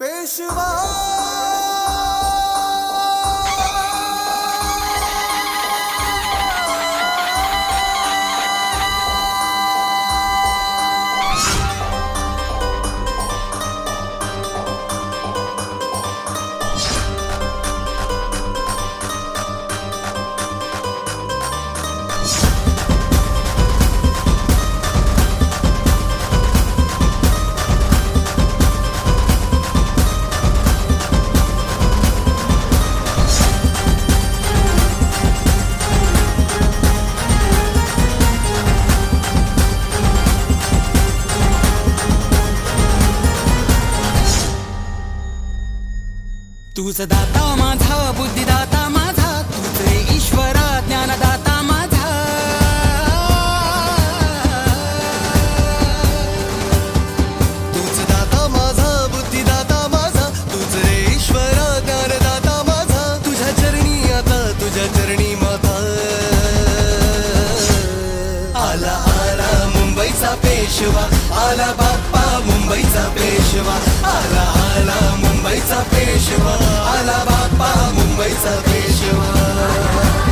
पेशवा तूच दाता माझा बुद्धिदाता माझा तूच रे ईश्वरा ज्ञानदाता माझा तूच दाता माझा बुद्धिदाता माझा तूच रे ईश्वरा ज्ञानदाता माझा तुझ्या चरणी माता आला आला मुंबईचा पेशवा आला बाप्पा मुंबईचा पेशवा आला आला मुंबईचा पेशवा आला बाप्पा मुंबईचा पेशवा